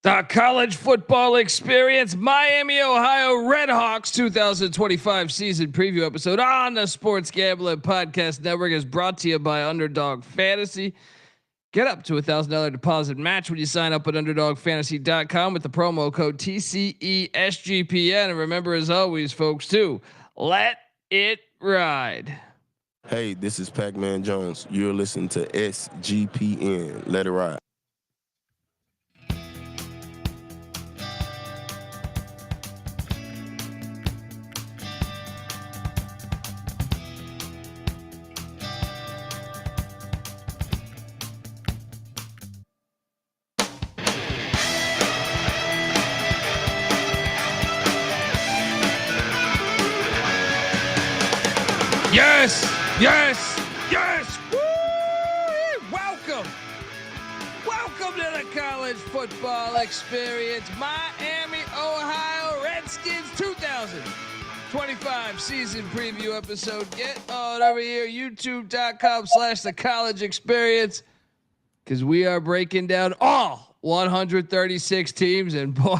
The college football experience, Miami, Ohio Redhawks 2025 season preview episode on the Sports Gambling Podcast Network is brought to you by Underdog Fantasy. Get up to $1,000 deposit match when you sign up at UnderdogFantasy.com with the promo code TCESGPN. And remember, as always, folks, too, let it ride. Hey, this is Pac-Man Jones. You're listening to SGPN. Let it ride. Yes. Woo! Welcome to the college football experience, Miami, Ohio Redskins 2025 season preview episode. Get on over here, youtube.com/the college experience, because we are breaking down all 136 teams. And boy,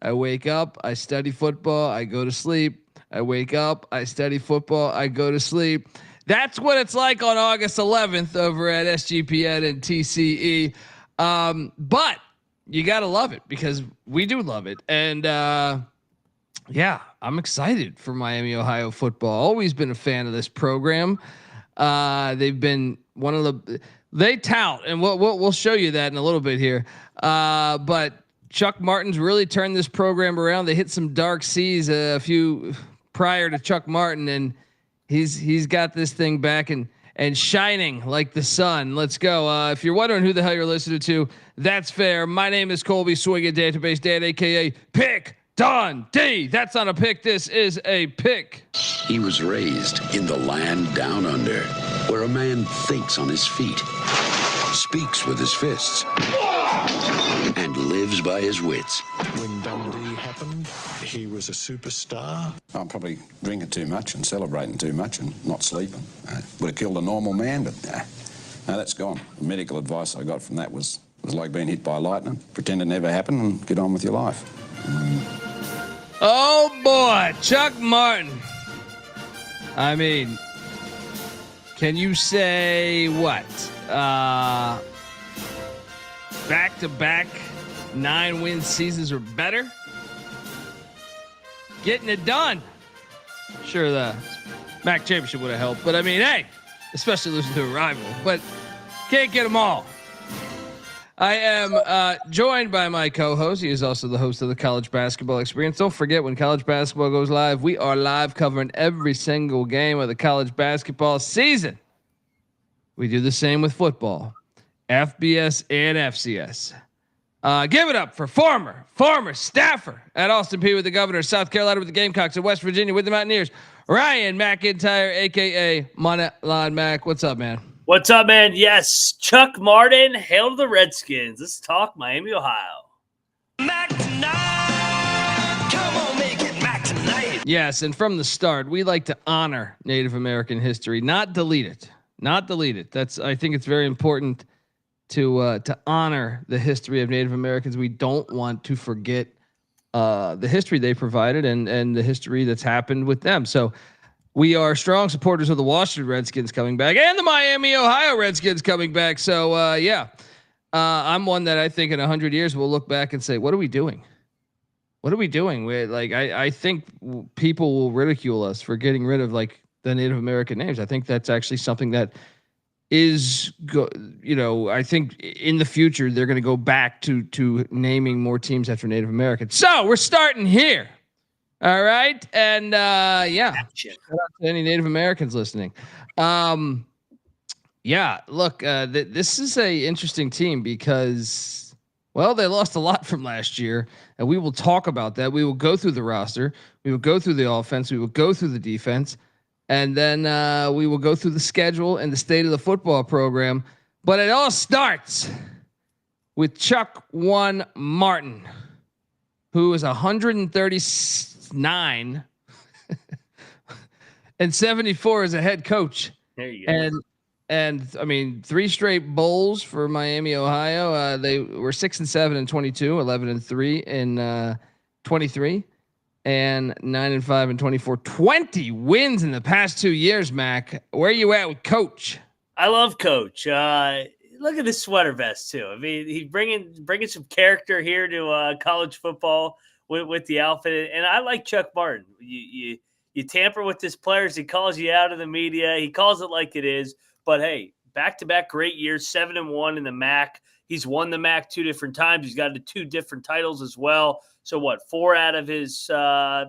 I wake up, I study football, I go to sleep. I wake up, I study football, I go to sleep. That's what it's like on August 11th over at SGPN and TCE. But you got to love it because we do love it. And yeah, I'm excited for Miami, Ohio football. Always been a fan of this program. They've been one of they tout, and we'll show you that in a little bit here. But Chuck Martin's really turned this program around. They hit some dark seas a few prior to Chuck Martin, and he's got this thing back and shining like the sun. Let's go. If you're wondering who the hell you're listening to, that's fair. My name is Colby Swinging Database Dan, aka Pick Dundee. That's not a pick. This is a pick. He was raised in the land down under, where a man thinks on his feet, speaks with his fists, and lives by his wits. When Dundee happened, he was a superstar. I'm probably drinking too much and celebrating too much and not sleeping. Would have killed a normal man, but no, that's gone. The medical advice I got from that was like being hit by lightning. Pretend it never happened and get on with your life. Oh boy, Chuck Martin. I mean, can you say what? Back-to-back 9-win seasons or better? Getting it done. Sure, the MAC championship would have helped, but I mean, hey, especially losing to a rival, but can't get them all. I am joined by my co-host. He is also the host of the College Basketball Experience. Don't forget, when college basketball goes live, we are live covering every single game of the college basketball season. We do the same with football, FBS and FCS. Give it up for former staffer at Austin Peay with the Governor, South Carolina with the Gamecocks, and West Virginia with the Mountaineers, Ryan McIntyre, aka Moneyline Mac. What's up, man? What's up, man? Yes, Chuck Martin, hail to the Redskins. Let's talk Miami, Ohio. Mac tonight. Come on, make it Mac tonight. Yes, and from the start, we like to honor Native American history, not delete it. I think it's very important to honor the history of Native Americans. We don't want to forget the history they provided and the history that's happened with them. So we are strong supporters of the Washington Redskins coming back and the Miami, Ohio Redskins coming back. So I'm one that I think in 100 years we'll look back and say, what are we doing? I think people will ridicule us for getting rid of like the Native American names. I think that's actually something that is I think in the future they're going to go back to naming more teams after Native Americans. So we're starting here. All right. And shout out to any Native Americans listening. Look, this is a interesting team because, well, they lost a lot from last year, and we will talk about that. We will go through the roster. We will go through the offense. We will go through the defense. And then we will go through the schedule and the state of the football program. But it all starts with Chuck Martin, who is 139 and 74 as a head coach. There you go. And And I mean, 3 straight bowls for Miami, Ohio. They were 6-7 in 22, 11-3 in 23, and 9-5 in 24. 20 wins in the past 2 years. Mac, where are you at with Coach? I love Coach. Look at his sweater vest too. I mean, he's bringing some character here to college football with the outfit. And I like Chuck Martin. You tamper with his players. He calls you out in the media. He calls it like it is. But hey, back-to-back great years, 7-1 in the MAC. He's won the MAC 2 different times. He's got 2 different titles as well. So what? 4 out of his 9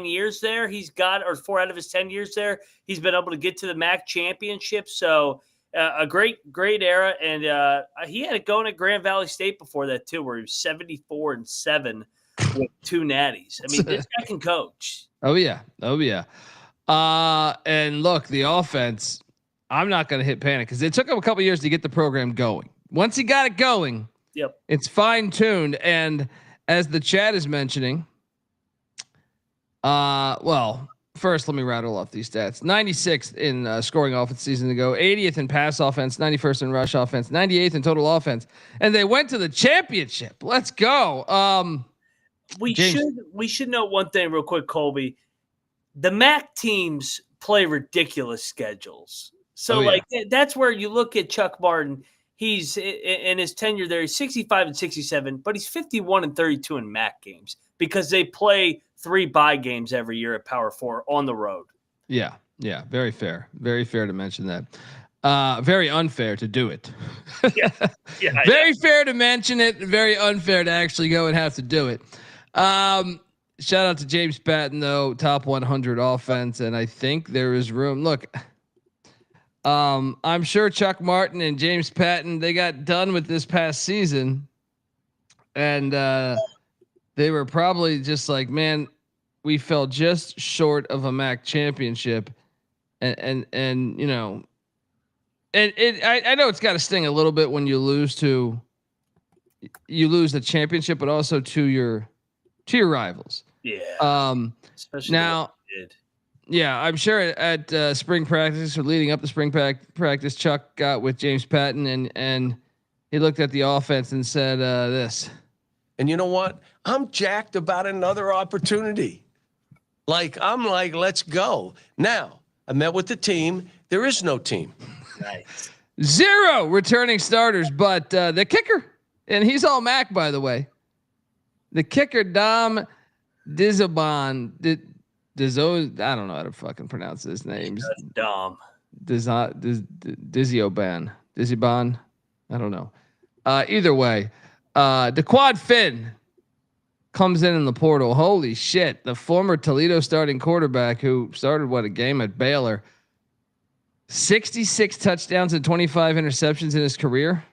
years there, he's got, or 4 out of his 10 years there, he's been able to get to the MAC championship. So a great era. And he had it going at Grand Valley State before that too, where he was 74-7 with 2 natties. I mean, this guy can coach. Oh yeah. And look, the offense, I'm not going to hit panic because it took him a couple years to get the program going. Once he got it going, it's fine tuned. And as the chat is mentioning, well, first let me rattle off these stats: 96th in scoring offense season ago, 80th in pass offense, 91st in rush offense, 98th in total offense, and they went to the championship. Let's go. We should note one thing real quick, Colby. The MAC teams play ridiculous schedules. So that's where you look at Chuck Martin. He's in his tenure there. He's 65-67, but he's 51-32 in MAC games because they play 3 bye games every year at Power 4 on the road. Yeah. Very fair. Very fair to mention that. Very unfair to do it. Very fair to mention it. Very unfair to actually go and have to do it. Shout out to James Patton though, top 100 offense, and I think there is room. Look. I'm sure Chuck Martin and James Patton, they got done with this past season and, they were probably just like, man, we fell just short of a MAC championship. And, you know, I know it's got to sting a little bit when you lose the championship, but also to your rivals. Yeah. Especially now, yeah, I'm sure at spring practice or leading up to spring practice, Chuck got with James Patton and he looked at the offense and said this. And you know what? I'm jacked about another opportunity. I'm like, let's go. Now, I met with the team. There is no team. Nice. 0 returning starters, but the kicker, and he's all MAC, by the way. The kicker, Dom Dizabon, I don't know how to fucking pronounce his name. Dom. Dizioban. I don't know. Either way, Dequan Finn comes in the portal. Holy shit. The former Toledo starting quarterback who started a game at Baylor, 66 touchdowns and 25 interceptions in his career.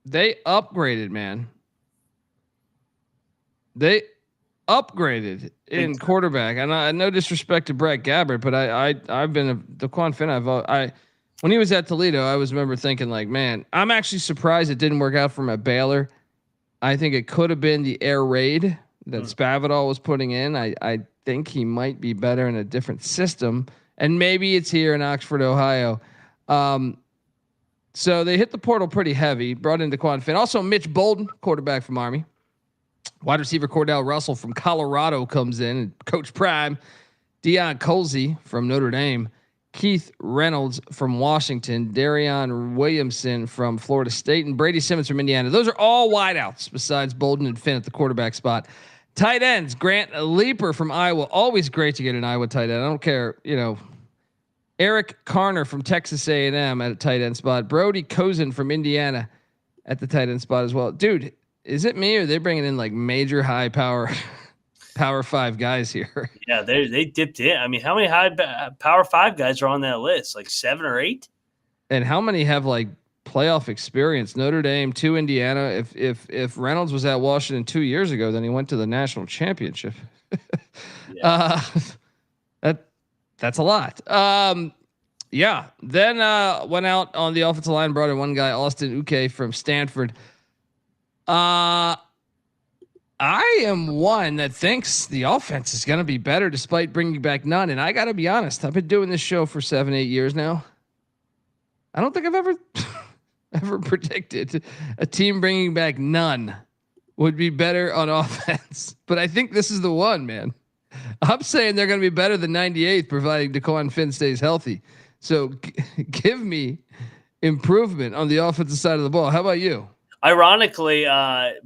They upgraded, man. They upgraded in quarterback. And no disrespect to Brett Gabbert, but I've been a Dequan Finn. When he was at Toledo, I remember thinking like, man, I'm actually surprised it didn't work out for him at Baylor. I think it could have been the air raid that Spavital was putting in. I think he might be better in a different system, and maybe it's here in Oxford, Ohio. So they hit the portal pretty heavy, brought in Dequan Finn. Also Mitch Bolden, quarterback from Army. Wide receiver Cordell Russell from Colorado comes in, and Coach Prime. Deion Colsey from Notre Dame. Keith Reynolds from Washington, Darion Williamson from Florida State, and Brady Simmons from Indiana. Those are all wideouts besides Bolden and Finn at the quarterback spot. Tight ends, Grant Leaper from Iowa. Always great to get an Iowa tight end. I don't care, Eric Carner from Texas A&M at a tight end spot. Brody Cozen from Indiana at the tight end spot as well. Dude, is it me or are they bringing in like major high power Power 5 guys here? Yeah, they dipped in. I mean, how many high Power 5 guys are on that list? Like 7 or 8? And how many have like playoff experience? Notre Dame, 2 Indiana. If Reynolds was at Washington 2 years ago, then he went to the national championship. That's a lot. Yeah. Then went out on the offensive line, brought in one guy, Austin Uke from Stanford. I am one that thinks the offense is going to be better despite bringing back none. And I got to be honest, I've been doing this show for 7-8 years now. I don't think I've ever ever predicted a team bringing back none would be better on offense, but I think this is the one, man. I'm saying they're going to be better than 98th, providing Dequan Finn stays healthy. So give me improvement on the offensive side of the ball. How about you? Ironically,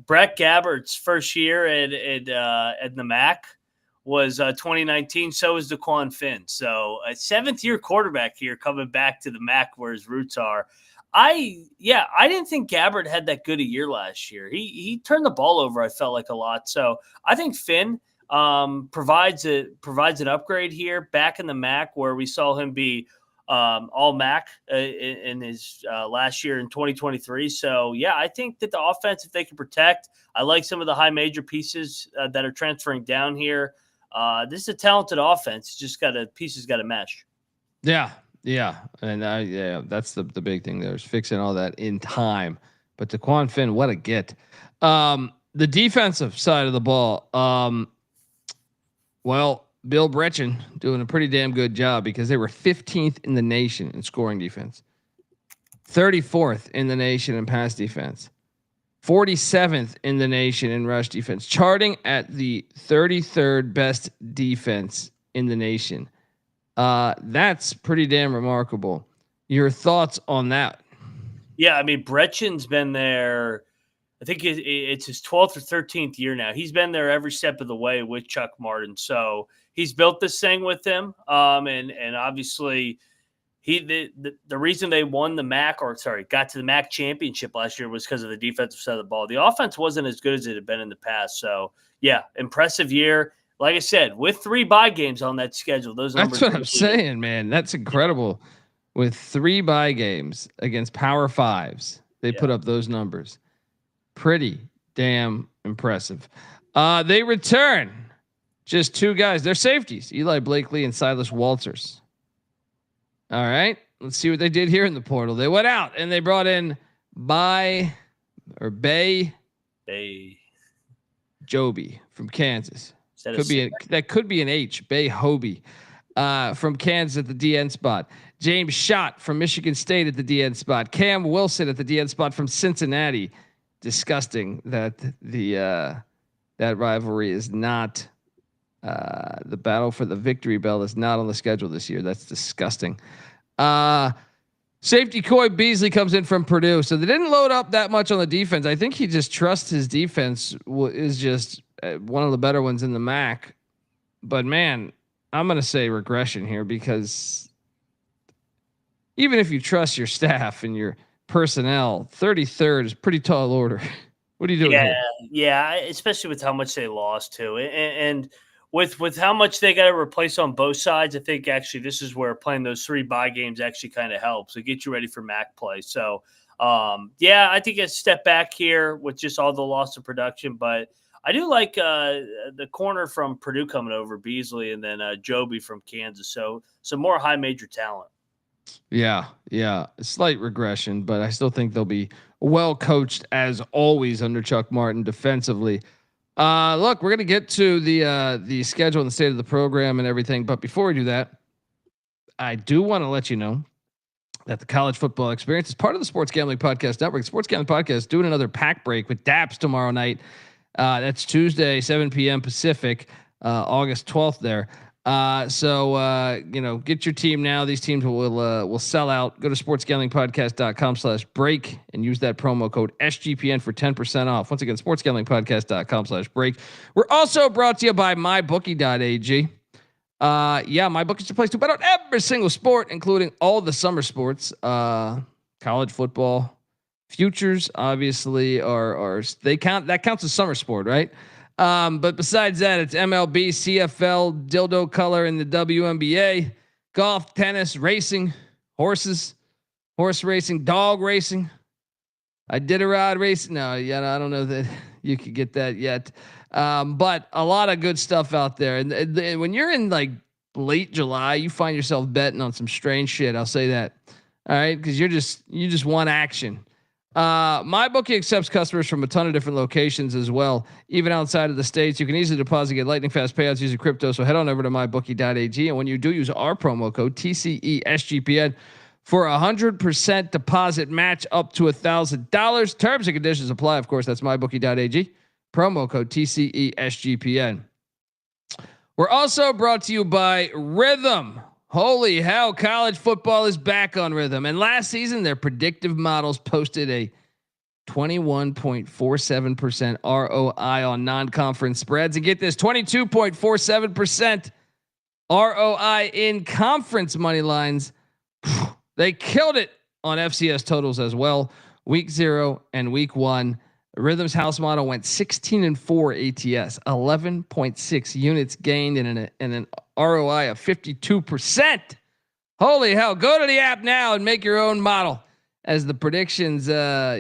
Brett Gabbert's first year at the MAC was 2019. So is Dequan Finn. So a 7th-year quarterback here coming back to the MAC where his roots are. I didn't think Gabbert had that good a year last year. He turned the ball over, I felt like, a lot. So I think Finn provides an upgrade here back in the MAC, where we saw him be all MAC in his last year in 2023. So yeah, I think that the offense, if they can protect, I like some of the high major pieces that are transferring down here. This is a talented offense. Just pieces got to mesh. Yeah, and that's the big thing there is fixing all that in time. But Dequan Finn, what a get. The defensive side of the ball. Well, Bill Brechen doing a pretty damn good job, because they were 15th in the nation in scoring defense, 34th in the nation in pass defense, 47th in the nation in rush defense, charting at the 33rd best defense in the nation. That's pretty damn remarkable. Your thoughts on that? Yeah, I mean, Brechen's been there. I think it's his 12th or 13th year now. He's been there every step of the way with Chuck Martin. So he's built this thing with him. And obviously the reason they won the MAC, got to the MAC championship last year, was because of the defensive side of the ball. The offense wasn't as good as it had been in the past. So yeah, impressive year. Like I said, with 3 bye games on that schedule, those numbers. That's what I'm saying, man. That's incredible. With 3 bye games against Power Fives, they put up those numbers. Pretty damn impressive. They return just 2 guys. They're safeties, Eli Blakely and Silas Walters. All right, let's see what they did here in the portal. They went out and they brought in Bay Joby from Kansas. That could be an H. Bay Hobie from Kansas at the DN spot. James Schott from Michigan State at the DN spot. Cam Wilson at the DN spot from Cincinnati. Disgusting that that rivalry is not the battle for the victory bell is not on the schedule this year. That's disgusting. Safety Coy Beasley comes in from Purdue, so they didn't load up that much on the defense. I think he just trusts his defense is just one of the better ones in the MAC. But man, I'm going to say regression here, because even if you trust your staff and your personnel, 33rd is pretty tall order. What are you doing here? Yeah, especially with how much they lost to, and with how much they got to replace on both sides. I think actually this is where playing those 3 bye games actually kind of helps. So get you ready for MAC play. So I think a step back here with just all the loss of production, but I do like the corner from Purdue coming over, Beasley, and then Joby from Kansas. So some more high major talent. Yeah. A slight regression, but I still think they'll be well coached as always under Chuck Martin defensively. Look, we're going to get to the schedule and the state of the program and everything. But before we do that, I do want to let you know that the College Football Experience is part of the Sports Gambling Podcast Network. Sports Gambling Podcast doing another pack break with Daps tomorrow night. That's Tuesday, 7 p.m. Pacific, August 12th there. So get your team now. These teams will sell out. Go to sportsgamblingpodcast.com/break and use that promo code SGPN for 10% off. Once again, sportsgamblingpodcast.com/break. We're also brought to you by mybookie.ag. MyBookie is the place to bet on every single sport, including all the summer sports. College football futures obviously that counts as summer sport, right? But besides that, it's MLB, CFL, dildo color in the WNBA, golf, tennis, racing, horse racing, dog racing. I did a rod racing. No, I don't know that you could get that yet. But a lot of good stuff out there. And when you're in like late July, you find yourself betting on some strange shit. I'll say that. All right. Cause you just want action. MyBookie accepts customers from a ton of different locations as well, even outside of the States. You can easily deposit, get lightning fast payouts using crypto. So head on over to mybookie.ag. And when you do use our promo code TCESGPN for 100% deposit match up to $1,000. Terms and conditions apply. Of course, that's mybookie.ag. Promo code TCESGPN. We're also brought to you by Rhythm. Holy hell, college football is back on Rhythm. And last season, their predictive models posted a 21.47% ROI on non-conference spreads. And get this, 22.47% ROI in conference money lines. They killed it on FCS totals as well. Week 0 and week 1. Rhythm's house model went 16-4 ATS, 11.6 units gained and an ROI of 52%. Holy hell. Go to the app now and make your own model. As the predictions, at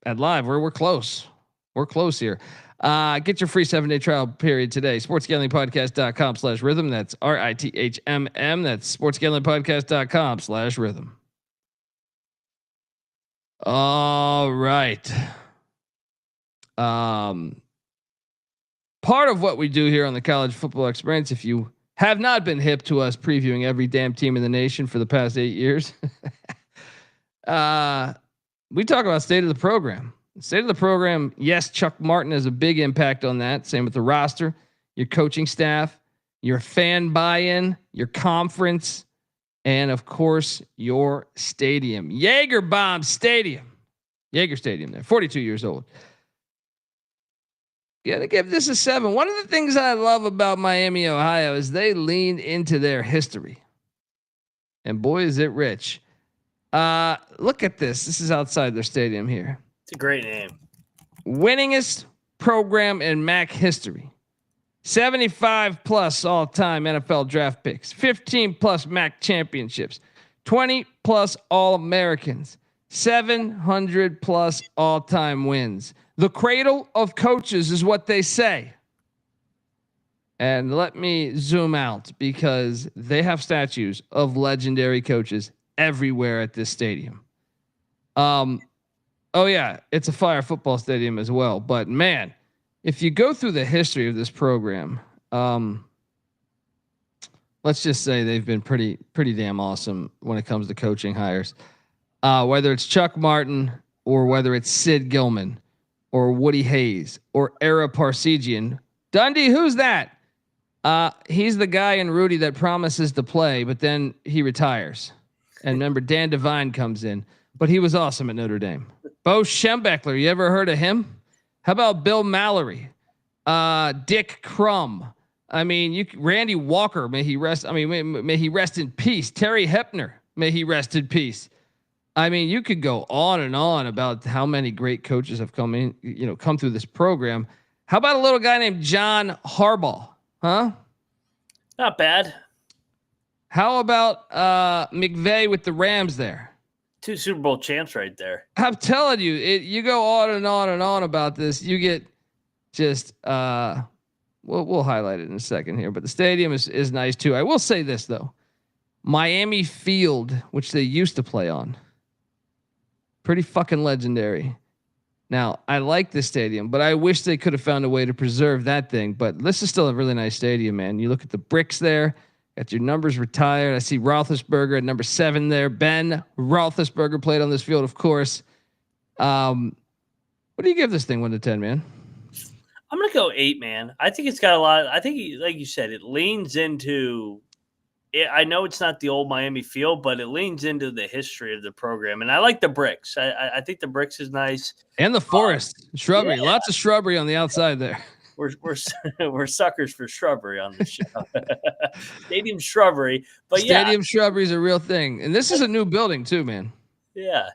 live, we're close. We're close here. Get your free 7-day trial period today. sportsgamblingpodcast.com/rhythm. That's RITHMM. That's sportsgamblingpodcast.com/rhythm. All right. Part of what we do here on the College Football Experience, if you have not been hip to us previewing every damn team in the nation for the past 8 years, we talk about state of the program. State of the program, yes, Chuck Martin has a big impact on that. Same with the roster, your coaching staff, your fan buy-in, your conference, and of course, your stadium. Jaeger Bomb Stadium. Jaeger Stadium there, 42 years old. Gotta give this a 7. One of the things I love about Miami, Ohio is they leaned into their history. And boy, is it rich. Look at this. This is outside their stadium here. It's a great name. Winningest program in MAC history. 75 plus all-time NFL draft picks, 15 plus MAC championships, 20 plus All-Americans, 700 plus all-time wins. The cradle of coaches is what they say. And let me zoom out because they have statues of legendary coaches everywhere at this stadium. Oh yeah, it's a fire football stadium as well. But man, if you go through the history of this program, let's just say they've been pretty damn awesome when it comes to coaching hires. Whether it's Chuck Martin or whether it's Sid Gilman or Woody Hayes or Ara Parsegian. Dundee, who's that? He's the guy in Rudy that promises to play, but then he retires. And remember, Dan Devine comes in, but he was awesome at Notre Dame. Bo Schembechler, you ever heard of him? How about Bill Mallory? Dick Crum. I mean, Randy Walker, may he rest. I mean, may he rest in peace. Terry Hepner, may he rest in peace. I mean, you could go on and on about how many great coaches have come through this program. How about a little guy named John Harbaugh? Huh? Not bad. How about McVay with the Rams there? 2 Super Bowl champs right there. I'm telling you, you go on and on and on about this. You get just we'll highlight it in a second here, but the stadium is nice too. I will say this though. Miami Field, which they used to play on, pretty fucking legendary. Now, I like this stadium, but I wish they could have found a way to preserve that thing. But this is still a really nice stadium, man. You look at the bricks there. Got your numbers retired. I see Roethlisberger at number 7 there. Ben Roethlisberger played on this field, of course. What do you give this thing 1 to 10, man? I'm gonna go 8, man. I think it's got a lot. I think, like you said, it leans into. I know it's not the old Miami field, but it leans into the history of the program, and I like the bricks. I think the bricks is nice, and the forest, shrubbery, lots of shrubbery on the outside there. We're suckers for shrubbery on the show. Stadium shrubbery, but stadium shrubbery is a real thing, and this is a new building too, man. Yeah,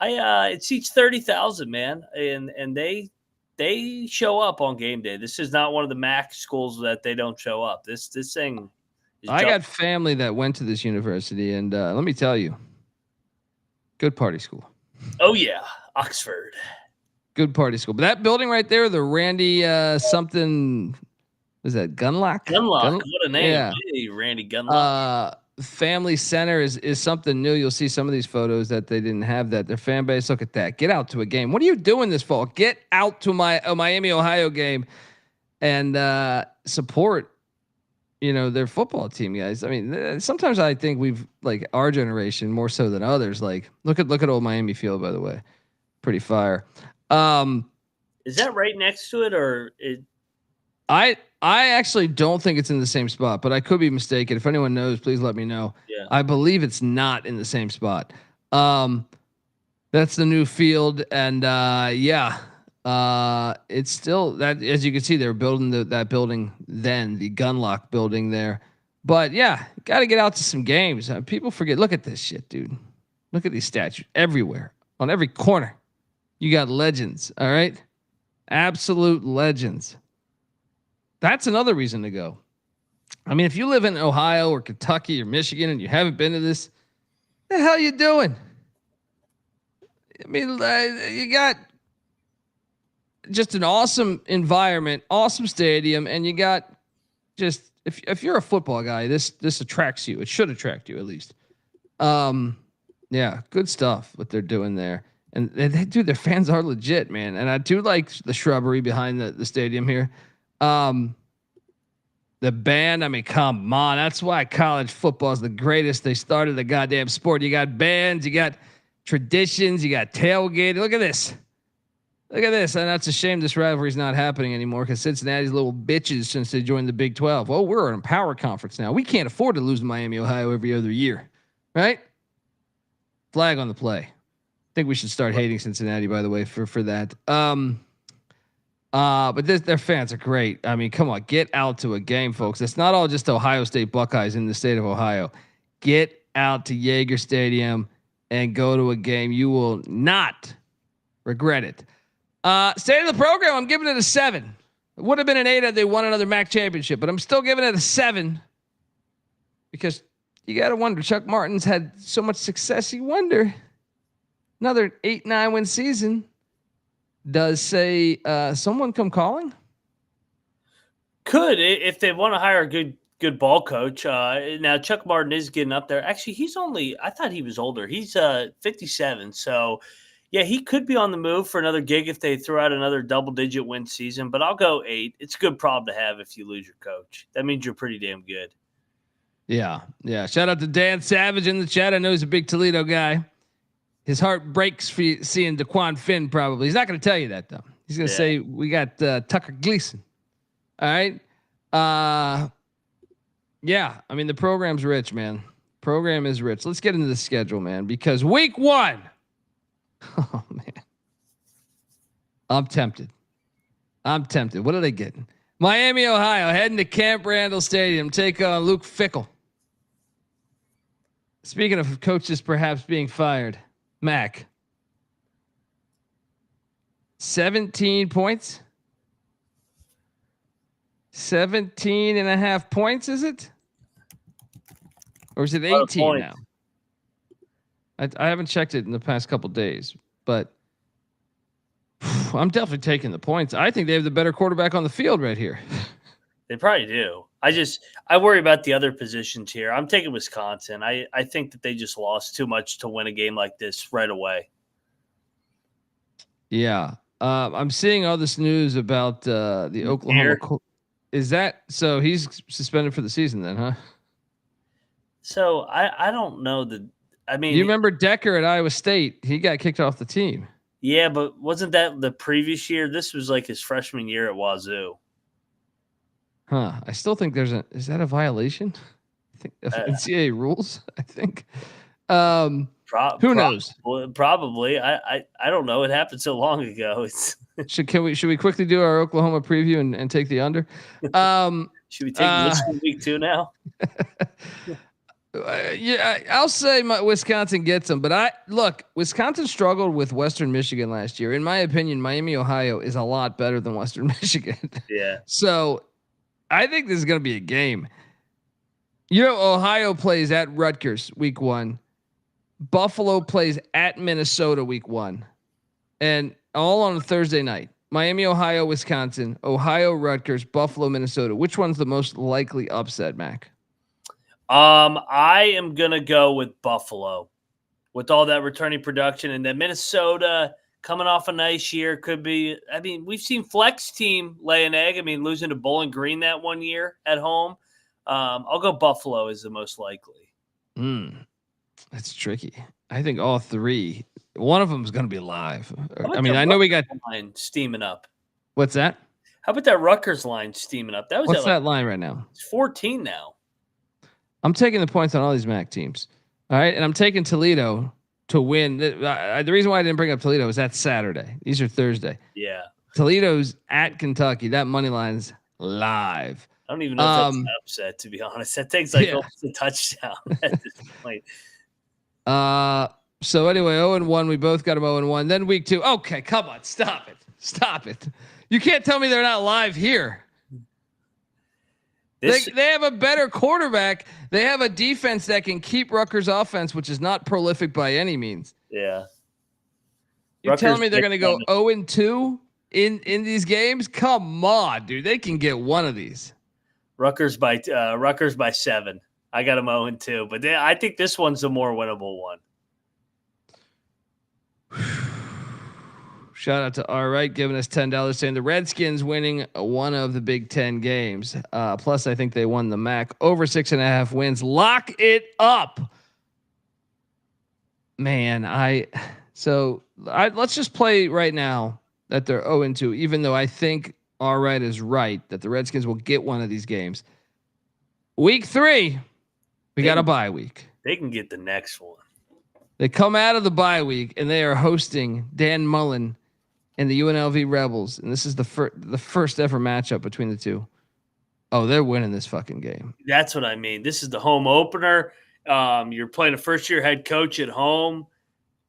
it seats 30,000, man, and they show up on game day. This is not one of the MAC schools that they don't show up. This thing. I got family that went to this university, and let me tell you, good party school. Oh yeah, Oxford. Good party school. But that building right there, the Randy something, was that Gunlock? Gunlock. What a name. Yeah. Hey, Randy Gunlock. Family Center is something new. You'll see some of these photos that they didn't have that. Their fan base, look at that. Get out to a game. What are you doing this fall? Get out to a Miami, Ohio game and support their football team, guys. I mean, sometimes I think we've like our generation more so than others. Like, look at old Miami Field, by the way, pretty fire. Is that right next to it, or it? I actually don't think it's in the same spot, but I could be mistaken. If anyone knows, please let me know. Yeah. I believe it's not in the same spot. That's the new field, and it's still that. As you can see, they're building that building then, the Gunlock building there. But yeah, got to get out to some games. People forget. Look at this shit, dude. Look at these statues everywhere, on every corner. You got legends. All right, absolute legends. That's another reason to go. I mean, if you live in Ohio or Kentucky or Michigan and you haven't been to this, the hell you doing? I mean, you got just an awesome environment, awesome stadium, and you got just if you're a football guy, this attracts you. It should attract you at least. Yeah, good stuff what they're doing there. And their fans are legit, man. And I do like the shrubbery behind the stadium here. The band, I mean, come on. That's why college football is the greatest. They started the goddamn sport. You got bands, you got traditions, you got tailgating. Look at this. Look at this. And that's a shame this rivalry is not happening anymore because Cincinnati's little bitches since they joined the Big 12. Well, we're in a power conference now. We can't afford to lose to Miami, Ohio every other year. Right? Flag on the play. I think we should start hating Cincinnati, by the way, for that. But their fans are great. I mean, come on, get out to a game, folks. It's not all just Ohio State Buckeyes in the state of Ohio. Get out to Yager Stadium and go to a game. You will not regret it. State of the program, I'm giving it a 7. It would have been an 8 had they won another MAC championship, but I'm still giving it a 7 because you got to wonder. Chuck Martin's had so much success. You wonder another 8-9 win season. Does someone come calling? Could, if they want to hire a good ball coach. Now Chuck Martin is getting up there. Actually, I thought he was older. He's 57. So yeah, he could be on the move for another gig if they throw out another double-digit win season. But I'll go 8. It's a good problem to have if you lose your coach. That means you're pretty damn good. Yeah. Shout out to Dan Savage in the chat. I know he's a big Toledo guy. His heart breaks for seeing Dequan Finn. Probably he's not going to tell you that though. He's going to say we got Tucker Gleason. All right. Yeah. I mean the program's rich, man. Program is rich. Let's get into the schedule, man. Because week 1. Oh man. I'm tempted. What are they getting? Miami, Ohio, heading to Camp Randall Stadium. Take on Luke Fickell. Speaking of coaches perhaps being fired. Mac. 17 points. 17.5 points, is it? Or is it 18 now? I haven't checked it in the past couple days, but I'm definitely taking the points. I think they have the better quarterback on the field right here. They probably do. I worry about the other positions here. I'm taking Wisconsin. I think that they just lost too much to win a game like this right away. Yeah. I'm seeing all this news about the Oklahoma. Is that so? He's suspended for the season then, huh? So I don't know I mean, you remember Decker at Iowa State? He got kicked off the team. Yeah, but wasn't that the previous year? This was like his freshman year at Wazoo. Huh. I still think is that a violation? I think NCAA rules. I think. Who knows? Probably. I don't know. It happened so long ago. Should we quickly do our Oklahoma preview and take the under? Should we take this week 2 now? I'll say Wisconsin gets them, but Wisconsin struggled with Western Michigan last year. In my opinion, Miami, Ohio is a lot better than Western Michigan. Yeah. So I think this is going to be a game. Ohio plays at Rutgers week 1. Buffalo plays at Minnesota week 1, and all on a Thursday night. Miami, Ohio, Wisconsin, Ohio, Rutgers, Buffalo, Minnesota. Which one's the most likely upset, Mac? I am gonna go with Buffalo, with all that returning production, and then Minnesota coming off a nice year could be. I mean, we've seen flex team lay an egg. I mean, losing to Bowling Green that one year at home. I'll go Buffalo is the most likely. That's tricky. I think all three. One of them is going to be live. I mean, the I know we got line steaming up. What's that? How about that Rutgers line steaming up? That was What's that line right now? It's 14 now. I'm taking the points on all these MAC teams. All right, and I'm taking Toledo to win. The reason why I didn't bring up Toledo is that's Saturday. These are Thursday. Yeah. Toledo's at Kentucky. That money line's live. I don't even know if that's an upset, to be honest. That takes almost a touchdown at this point. So anyway, 0-1. We both got them 0-1. Then week 2. Okay, come on, stop it. You can't tell me they're not live here. They have a better quarterback. They have a defense that can keep Rutgers' offense, which is not prolific by any means. Yeah. You're telling me they're going to go 0-2 in these games? Come on, dude. They can get one of these. Rutgers by 7. I got them 0-2, but I think this one's the more winnable one. Shout out to R Right giving us $10 saying the Redskins winning one of the Big Ten games. Plus, I think they won the MAC over 6.5 wins. Lock it up, man. Let's just play right now that they're 0-2. Even though I think R Right is right that the Redskins will get one of these games. Week 3, we got a bye week. They can get the next one. They come out of the bye week and they are hosting Dan Mullen and the UNLV Rebels, and this is the first ever matchup between the two. Oh, they're winning this fucking game. That's what I mean. This is the home opener. You're playing a first-year head coach at home.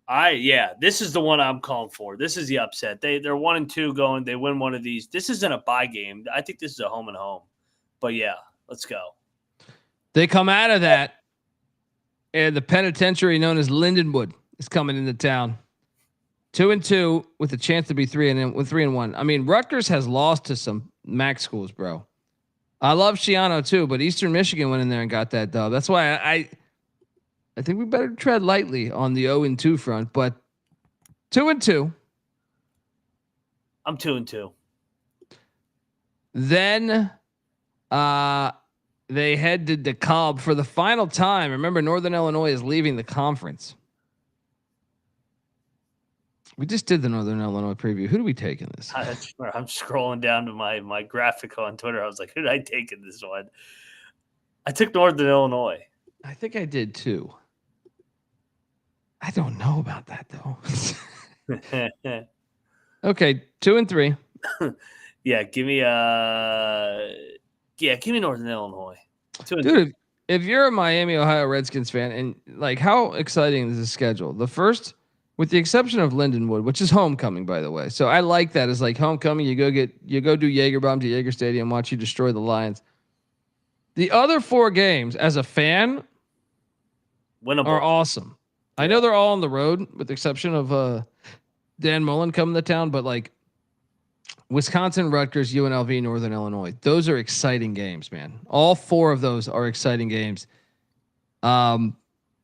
This is the one I'm calling for. This is the upset. They're 1-2 going. They win one of these. This isn't a bye game. I think this is a home and home. But yeah, let's go. They come out of that, and the penitentiary known as Lindenwood is coming into town. 2-2 with a chance to be 3-1. I mean, Rutgers has lost to some MAC schools, bro. I love Shiano too, but Eastern Michigan went in there and got that dub. That's why I think we better tread lightly on the 0-2 front. But 2-2. I'm 2-2. Then they head to DeKalb for the final time. Remember, Northern Illinois is leaving the conference. We just did the Northern Illinois preview. Who do we take in this? I'm scrolling down to my graphic on Twitter. I was like, who did I take in this one? I took Northern Illinois. I think I did too. I don't know about that though. Okay, 2-3. Give me Northern Illinois. Dude, if you're a Miami, Ohio Redskins fan, and like, how exciting is the schedule? The first, with the exception of Lindenwood, which is homecoming, by the way. So I like that as like homecoming. You go do Jaeger bomb to Jaeger Stadium, watch you destroy the Lions. The other 4 games, as a fan, winnable, are awesome. I know they're all on the road, with the exception of Dan Mullen coming to town, but like Wisconsin, Rutgers, UNLV, Northern Illinois. Those are exciting games, man. All 4 of those are exciting games.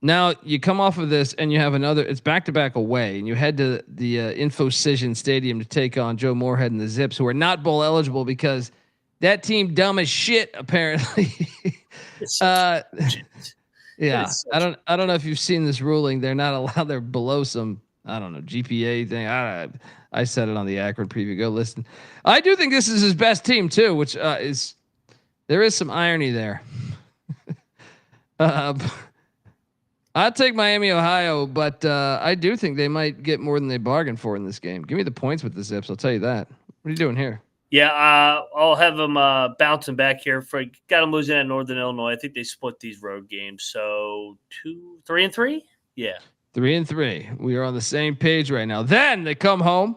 Now you come off of this and you have another. It's back-to-back away, and you head to the Infocision Stadium to take on Joe Moorhead and the Zips, who are not bowl eligible because that team dumb as shit. Apparently, yeah. I don't know if you've seen this ruling. They're not allowed. They're below some, I don't know, GPA thing. I said it on the Akron preview. Go listen. I do think this is his best team too, which there is some irony there. I'll take Miami, Ohio, but I do think they might get more than they bargained for in this game. Give me the points with the Zips. I'll tell you that. What are you doing here? Yeah, I'll have them bouncing back here. Got them losing at Northern Illinois. I think they split these road games. So 3-3? Yeah. 3-3. We are on the same page right now. Then they come home,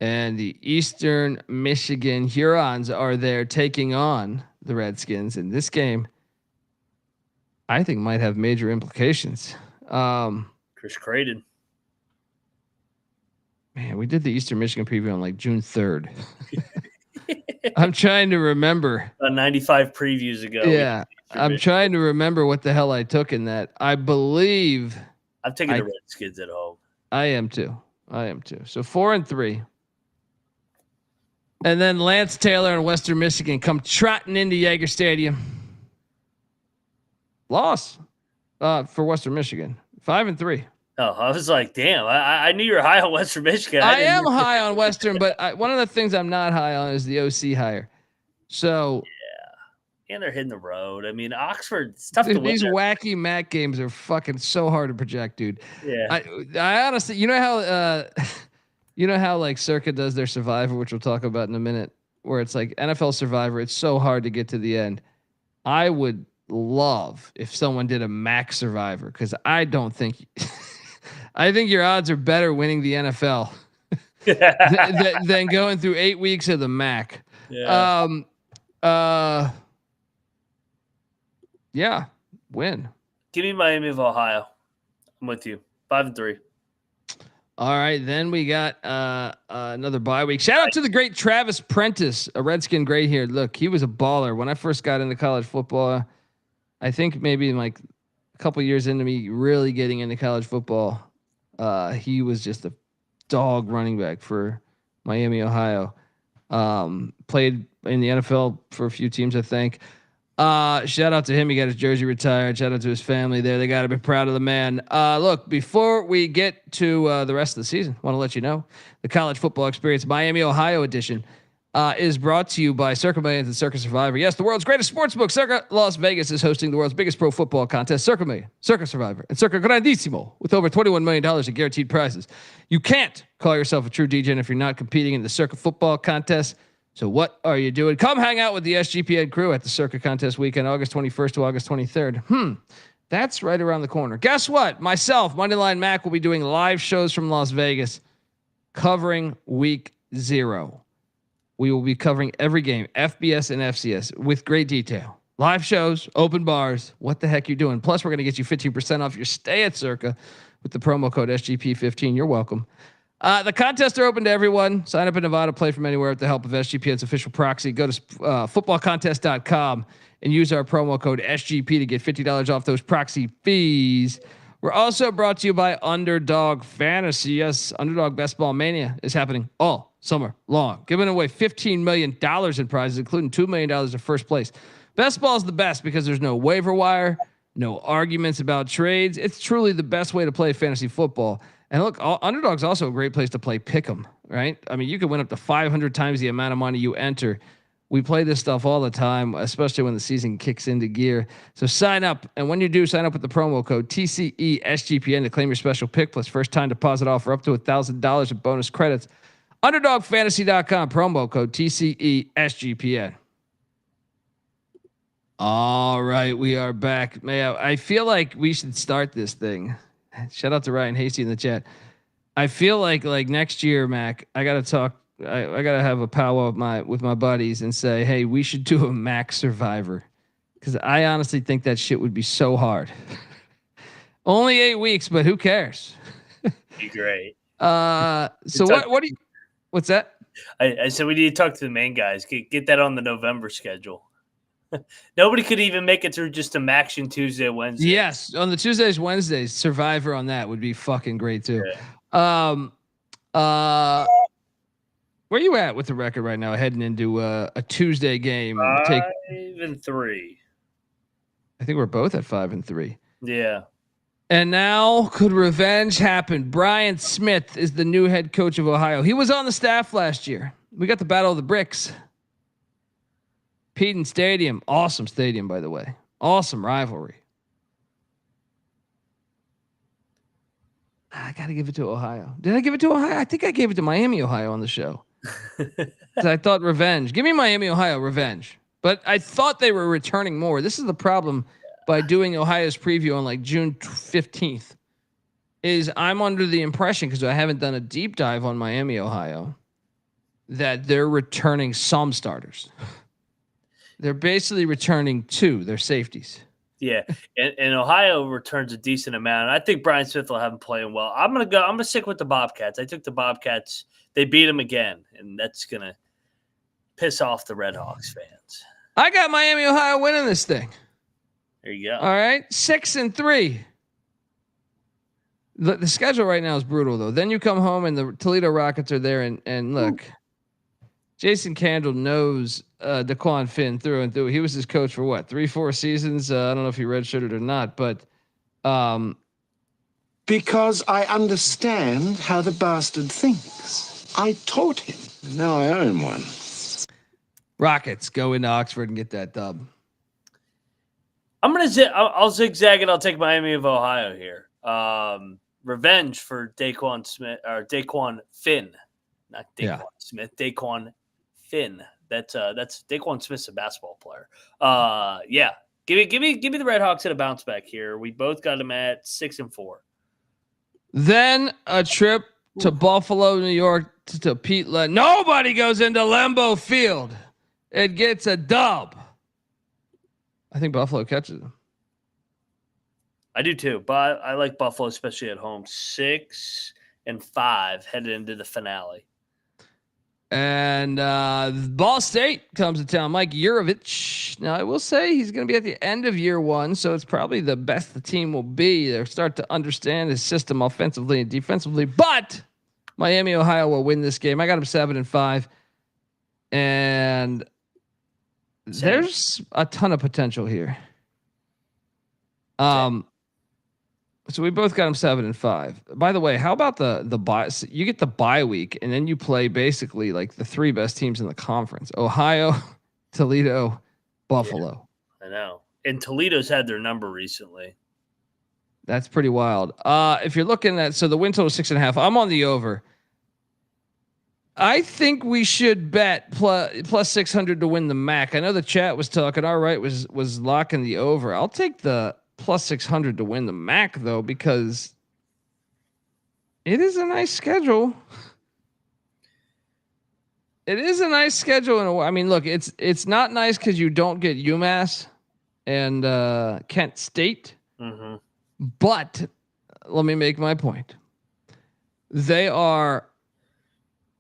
and the Eastern Michigan Hurons are there taking on the Redskins. In this game, I think might have major implications. Chris Creighton. Man, we did the Eastern Michigan preview on like June 3rd. I'm trying to remember. 95 previews ago. Yeah. I'm trying to remember what the hell I took in that. I believe I'm taking the Redskins at home. I am too. So 4-3. And then Lance Taylor and Western Michigan come trotting into Jaeger Stadium. Loss for Western Michigan. 5-3. Oh, I was like, damn. I knew you were high on Western Michigan. I am high on Western, but one of the things I'm not high on is the OC hire. So and they're hitting the road. I mean, Oxford, it's tough to win. These wacky MAC games are fucking so hard to project, dude. Yeah. I honestly, you know how like Circa does their Survivor, which we'll talk about in a minute, where it's like NFL Survivor. It's so hard to get to the end. I would love if someone did a MAC Survivor, because I don't think, I think your odds are better winning the NFL than going through 8 weeks of the MAC. Yeah. Yeah, win. Give me Miami of Ohio. I'm with you. 5-3. All right, then we got another bye week. Shout out to the great Travis Prentice, a Redskin gray here. Look, he was a baller when I first got into college football. I think maybe like a couple years into me really getting into college football, he was just a dog running back for Miami, Ohio. Played in the NFL for a few teams, I think. Shout out to him. He got his jersey retired. Shout out to his family there. They got to be proud of the man. Look, before we get to the rest of the season, want to let you know the college football experience Miami, Ohio edition is brought to you by Circa Millions and Circa Survivor. Yes, the world's greatest sports book, Circa Las Vegas, is hosting the world's biggest pro football contest, Circa Million, Circa Survivor, and Circa Grandissimo, with over $21 million in guaranteed prizes. You can't call yourself a true DJ if you're not competing in the Circa football contest. So what are you doing? Come hang out with the SGPN crew at the Circa contest weekend, August 21st to August 23rd. That's right around the corner. Guess what? Myself, Moneyline Mac, will be doing live shows from Las Vegas covering week 0. We will be covering every game, FBS and FCS, with great detail. Live shows, open bars. What the heck you doing? Plus, we're going to get you 15% off your stay at Circa with the promo code SGP15. You're welcome. The contests are open to everyone. Sign up in Nevada, play from anywhere with the help of SGPN's official proxy. Go to footballcontest.com and use our promo code SGP to get $50 off those proxy fees. We're also brought to you by Underdog Fantasy. Yes, Underdog Best Ball Mania is happening all summer long, giving away $15 million in prizes, including $2 million in first place. Best Ball is the best because there's no waiver wire, no arguments about trades. It's truly the best way to play fantasy football. And look, Underdog's also a great place to play pick'em, right? I mean, you can win up to 500 times the amount of money you enter. We play this stuff all the time, especially when the season kicks into gear. So sign up, and when you do, sign up with the promo code TCESGPN to claim your special pick plus first time deposit offer up to $1,000 in bonus credits. UnderdogFantasy.com, promo code TCESGPN. All right, we are back. I feel like we should start this thing. Shout out to Ryan Hasty in the chat. I feel like next year, Mac, I gotta talk. I gotta have a powwow with my buddies and say, hey, we should do a Mac Survivor, because I honestly think that shit would be so hard. Only 8 weeks, but who cares? Be great. So what do you? What's that? I said we need to talk to the main guys. Get that on the November schedule. Nobody could even make it through just a Maction Tuesday, Wednesday. Yes, on the Tuesdays, Wednesdays, Survivor on that would be fucking great too. Yeah. Where you at with the record right now? Heading into a Tuesday game. 5-3. I think we're both at 5-3. Yeah. And now could revenge happen? Brian Smith is the new head coach of Ohio. He was on the staff last year. We got the Battle of the Bricks. Peden Stadium. Awesome stadium, by the way. Awesome rivalry. I got to give it to Ohio. Did I give it to Ohio? I think I gave it to Miami, Ohio on the show. I thought revenge. Give me Miami, Ohio, revenge. But I thought they were returning more. This is the problem by doing Ohio's preview on like June 15th. Is I'm under the impression, because I haven't done a deep dive on Miami, Ohio, that they're returning some starters. They're basically returning 2, their safeties. Yeah, and Ohio returns a decent amount. I think Brian Smith will have them playing well. I'm gonna stick with the Bobcats. I took the Bobcats. They beat them again, and that's gonna piss off the Redhawks fans. I got Miami, Ohio winning this thing. There you go. All right, 6-3. The schedule right now is brutal though. Then you come home and the Toledo Rockets are there, and look, Jason Candle knows Dequan Finn through and through. He was his coach for what, 3-4 seasons? I don't know if he redshirted or not, but because I understand how the bastard thinks. I taught him. Now I own one. Rockets go into Oxford and get that dub. I'll zigzag and I'll take Miami of Ohio here. Revenge for Dequan Finn, not Dequan Smith. Dequan Finn. That's Dequan Smith's a basketball player. Yeah. Give me the Redhawks at a bounce back here. We both got them at 6-4. Then a trip to Buffalo, New York to Pete. Nobody goes into Lambeau Field. It gets a dub. I think Buffalo catches them. I do too, but I like Buffalo, especially at home. 6-5 headed into the finale. And Ball State comes to town. Mike Yurovich. Now, I will say he's going to be at the end of year one, so it's probably the best the team will be. They'll start to understand his system offensively and defensively. But Miami, Ohio will win this game. I got him 7-5. And there's a ton of potential here. So we both got them 7-5. By the way, how about the bye? So you get the bye week, and then you play basically like the 3 best teams in the conference: Ohio, Toledo, Buffalo. Yeah, I know. And Toledo's had their number recently. That's pretty wild. If you're looking at, so the win total is 6.5. I'm on the over. I think we should bet plus 600 to win the MAC. I know the chat was talking. All right, was locking the over. I'll take the plus 600 to win the MAC though, because it is a nice schedule. It is a nice schedule. I mean, look, it's not nice because you don't get UMass and Kent State. Mm-hmm. But let me make my point. They are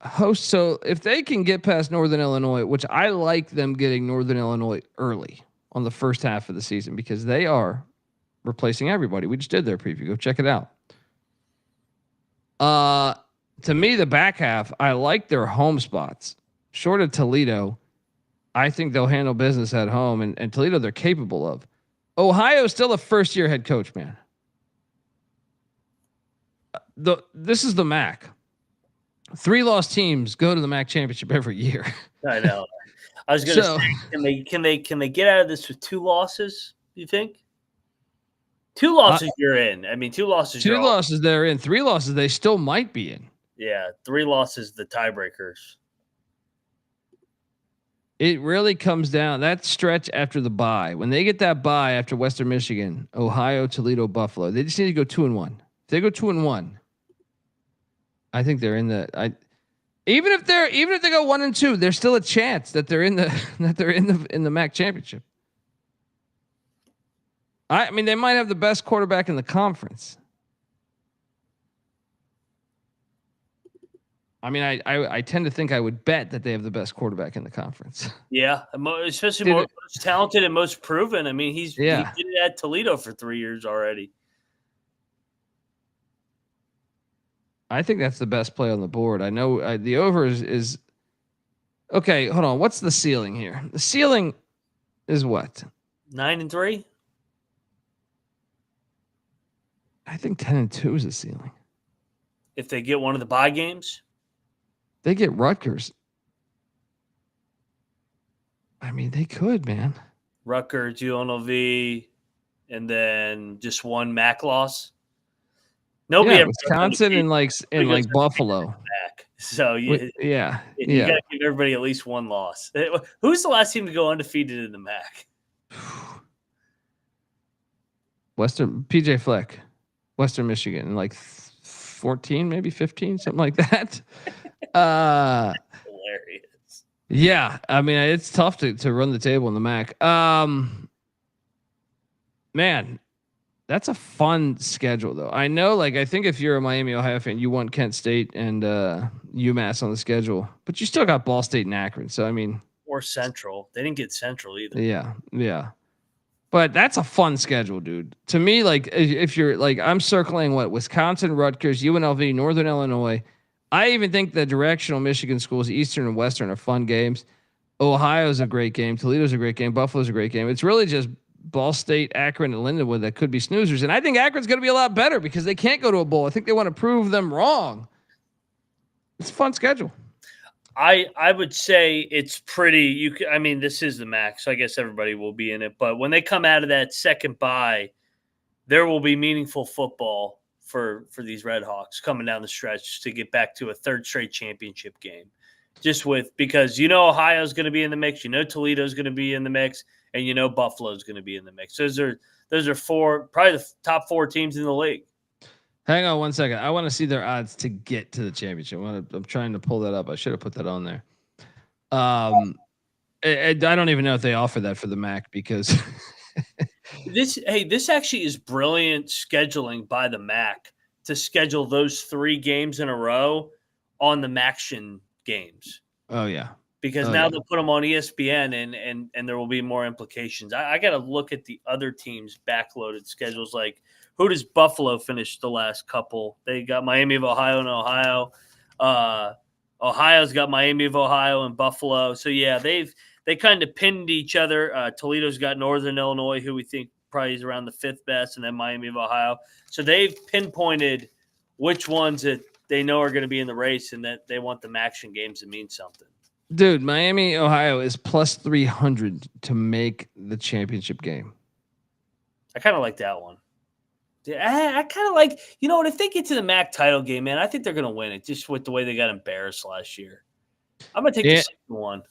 hosts. So if they can get past Northern Illinois, which I like them getting Northern Illinois early on the first half of the season, because they are replacing everybody. We just did their preview. Go check it out. To me, the back half, I like their home spots. Short of Toledo, I think they'll handle business at home, and Toledo they're capable of. Ohio's still a first-year head coach, man. This is the MAC. 3 lost teams go to the MAC championship every year. I know. I was going to say, can they get out of this with 2 losses? Do you think? 2 losses, you're in. I mean, 2 losses. 2 losses, they're in. 3 losses, they still might be in. Yeah, 3 losses, the tiebreakers. It really comes down that stretch after the bye. When they get that bye after Western Michigan, Ohio, Toledo, Buffalo, they just need to go 2-1. If they go 2-1, I think they're in the. Even if they go 1-2, there's still a chance that they're in the MAC championship. I mean, they might have the best quarterback in the conference. I mean, I tend to think I would bet that they have the best quarterback in the conference. Yeah, especially most talented and most proven. I mean, he did it at Toledo for 3 years already. I think that's the best play on the board. I know the over is okay. Hold on. What's the ceiling here? The ceiling is what? 9-3. I think 10-2 is the ceiling. If they get one of the bye games, they get Rutgers. I mean, they could, man. Rutgers, UNLV, and then just 1 MAC loss. Nobody ever Wisconsin and like Buffalo. MAC. So you got to give everybody at least 1 loss. Who's the last team to go undefeated in the MAC? PJ Fleck, Western Michigan, like 14, maybe 15, something like that. Hilarious. Yeah, I mean, it's tough to run the table in the MAC. Man, that's a fun schedule, though. I know, I think if you're a Miami Ohio fan, you want Kent State and UMass on the schedule, but you still got Ball State and Akron. So, I mean, or Central. They didn't get Central either. Yeah. But that's a fun schedule, dude. To me, if you're I'm circling Wisconsin, Rutgers, UNLV, Northern Illinois. I even think the directional Michigan schools, Eastern and Western, are fun games. Ohio's a great game. Toledo's a great game. Buffalo's a great game. It's really just Ball State, Akron, and Lindenwood that could be snoozers. And I think Akron's going to be a lot better because they can't go to a bowl. I think they want to prove them wrong. It's a fun schedule. I would say it's pretty. I mean, this is the MAC, so I guess everybody will be in it. But when they come out of that second bye, there will be meaningful football for these Redhawks coming down the stretch to get back to a third straight championship game. Because Ohio's going to be in the mix, Toledo's going to be in the mix, and Buffalo's going to be in the mix. Those are probably the top 4 teams in the league. Hang on 1 second. I want to see their odds to get to the championship. I'm trying to pull that up. I should have put that on there. I don't even know if they offer that for the MAC because this actually is brilliant scheduling by the MAC to schedule those 3 games in a row on the MACtion games. Oh yeah. Because now they'll put them on ESPN and there will be more implications. I got to look at the other teams' backloaded schedules. Like, who does Buffalo finish the last couple? They got Miami of Ohio and Ohio. Ohio's got Miami of Ohio and Buffalo. So yeah, they kind of pinned each other. Toledo's got Northern Illinois, who we think probably is around the 5th best, and then Miami of Ohio. So they've pinpointed which ones that they know are going to be in the race and that they want the MACtion games to mean something. Dude, Miami, Ohio is plus 300 to make the championship game. I kind of like that one. I kind of like, if they get to the MAC title game, man, I think they're going to win it just with the way they got embarrassed last year. I'm going to take the second one.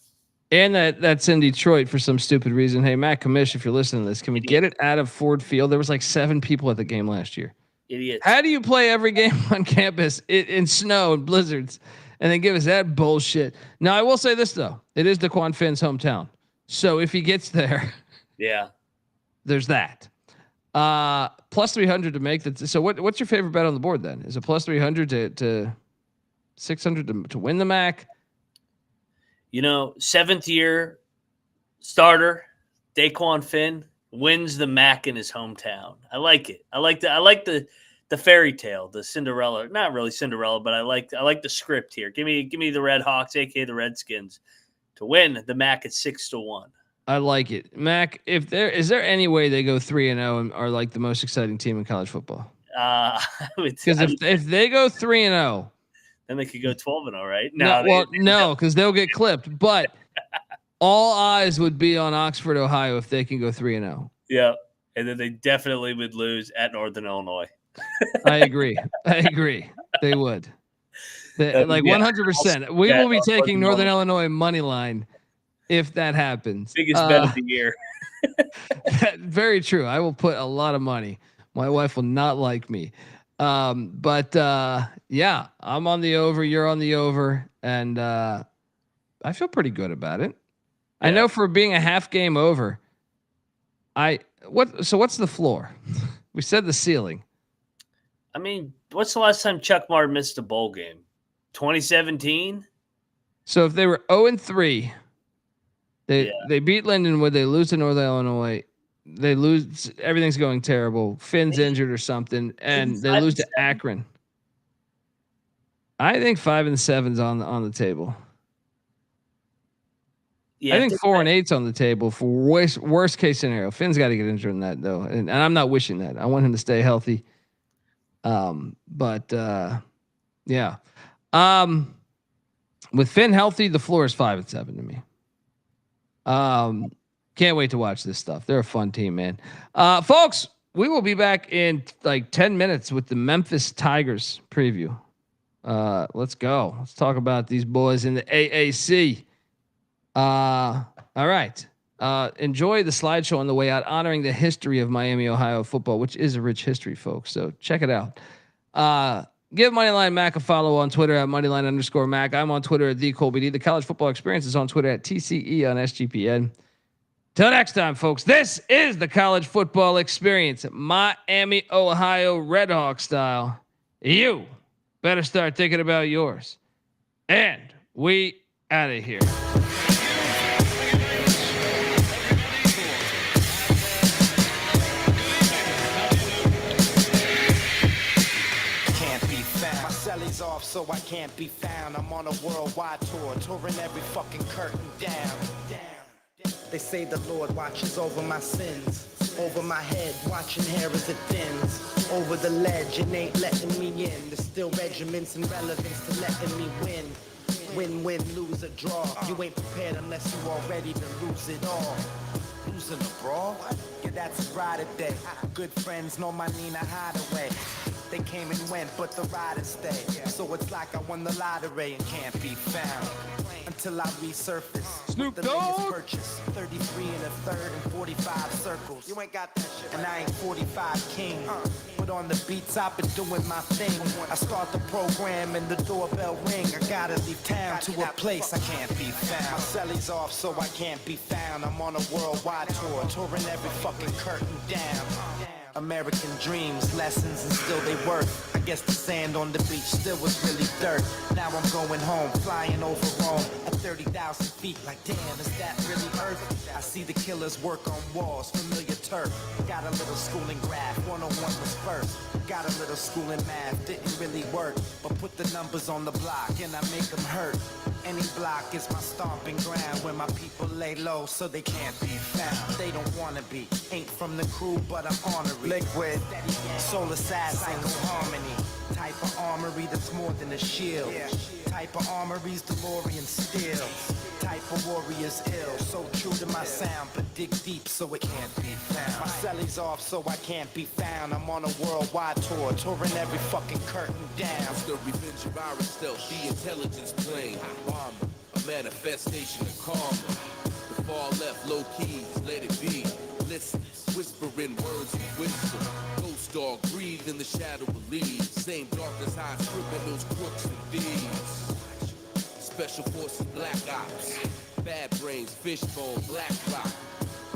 And that's in Detroit for some stupid reason. Hey, Matt Commish, if you're listening to this, can we get it out of Ford Field? There was like 7 people at the game last year. Idiots. How do you play every game on campus in snow and blizzards and then give us that bullshit? Now, I will say this, though. It is Dequan Finn's hometown. So if he gets there, yeah, there's that. Plus 300 to make that. So what's your favorite bet on the board then? Is it plus 300 to 600 to win the MAC? 7th year starter Dequan Finn wins the MAC in his hometown. I like it. I like the fairy tale, the Cinderella. Not really Cinderella, but I like the script here. Give me the Redhawks, aka the Redskins, to win the MAC at 6-1. I like it. MAC, is there any way they go 3-0 and are like the most exciting team in college football? Because if they go 3-0, then they could go 12-0, right? No, because they'll get clipped. But all eyes would be on Oxford, Ohio, if they can go 3-0. Yeah, and then they definitely would lose at Northern Illinois. I agree. They would. 100%. We will be taking Northern Illinois money line if that happens. Biggest bet of the year. Very true. I will put a lot of money. My wife will not like me. But yeah, I'm on the over. You're on the over. And I feel pretty good about it. Yeah. I know for being a half game over, what's the floor? We said the ceiling. I mean, what's the last time Chuck Martin missed a bowl game? 2017? So if they were 0-3, they beat Lindenwood, they lose to Northern Illinois, they lose, everything's going terrible. Finn's injured or something, and they lose to Akron. I think 5-7's on the table. Yeah, I think 4-8's on the table for worst case scenario. Finn's got to get injured in that though, and I'm not wishing that. I want him to stay healthy. Yeah. With Finn healthy, the floor is 5-7 to me. Can't wait to watch this stuff. They're a fun team, man. Folks, we will be back in like 10 minutes with the Memphis Tigers preview. Let's go. Let's talk about these boys in the AAC. All right. Enjoy the slideshow on the way out, honoring the history of Miami, Ohio football, which is a rich history, folks. So check it out. Give Moneyline Mac a follow on Twitter at Moneyline_Mac. I'm on Twitter at TheColbyD. The College Football Experience is on Twitter at TCE on SGPN. Till next time, folks, this is the College Football Experience, Miami, Ohio Redhawks style. You better start thinking about yours. And we out of here. Off so I can't be found. I'm on a worldwide tour, touring every fucking curtain down. They say the Lord watches over my sins. Over my head, watching hair as it thins. Over the ledge, and ain't letting me in. There's still regiments and relevance to letting me win. Win-win, lose or draw. You ain't prepared unless you all ready to lose it all. Losing a brawl? Yeah, that's a Friday day. Good friends know my Nina Hideaway. They came and went, but the riders stay. So it's like I won the lottery and can't be found until I resurface. Snoop With the latest Dogg. purchase, 33 and a third and 45 circles. You ain't got that shit. And I ain't 45 king. But on the beats, I've been doing my thing. I start the program and the doorbell ring. I gotta leave town to a place I can't be found. My celly's off, so I can't be found. I'm on a worldwide tour, touring every fucking curtain down. American dreams, lessons, and still they work. I guess the sand on the beach still was really dirt. Now I'm going home, flying over Rome at 30,000 feet. Like, damn, is that really Earth? I see the killers work on walls, familiar turf. Got a little school in graph, 101 was first. Got a little school in math, didn't really work. But put the numbers on the block and I make them hurt. Any block is my stomping ground where my people lay low so they can't be found. They don't wanna be, ain't from the crew, but I'm honorary. Liquid, soul assassin, harmony. Type of armory that's more than a shield. Type of armory's DeLorean steel. Type of warrior's ill. So true to my sound, but dig deep so it can't be found. My celly's off so I can't be found. I'm on a worldwide tour, touring every fucking curtain down. It's the revenge of our stealth, the intelligence plane. Bomber, a manifestation of karma. The far left, low keys, let it be. Listen, whispering words of wisdom. Ghost dog breathe in the shadow of leaves. Same darkness hides criminals, crooks, and thieves. Special forces, black ops. Bad brains, fishbone, black rock.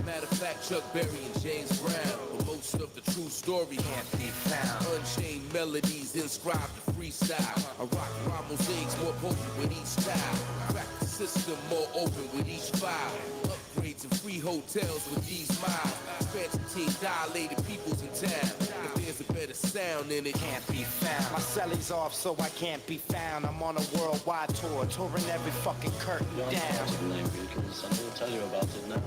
Matter of fact, Chuck Berry and James Brown. But most of the true story can't be found. Unchained melodies inscribed to freestyle. I rock rhyme mosaics more potent with each style. Crack the system more open with each file. Upgrades and free hotels with these miles. Expansion team dilated peoples in town. If there's a better sound in it, Can't be found. My celly's off so I can't be found. I'm on a worldwide tour, touring every fucking curtain down. I'm going to tell you about it now.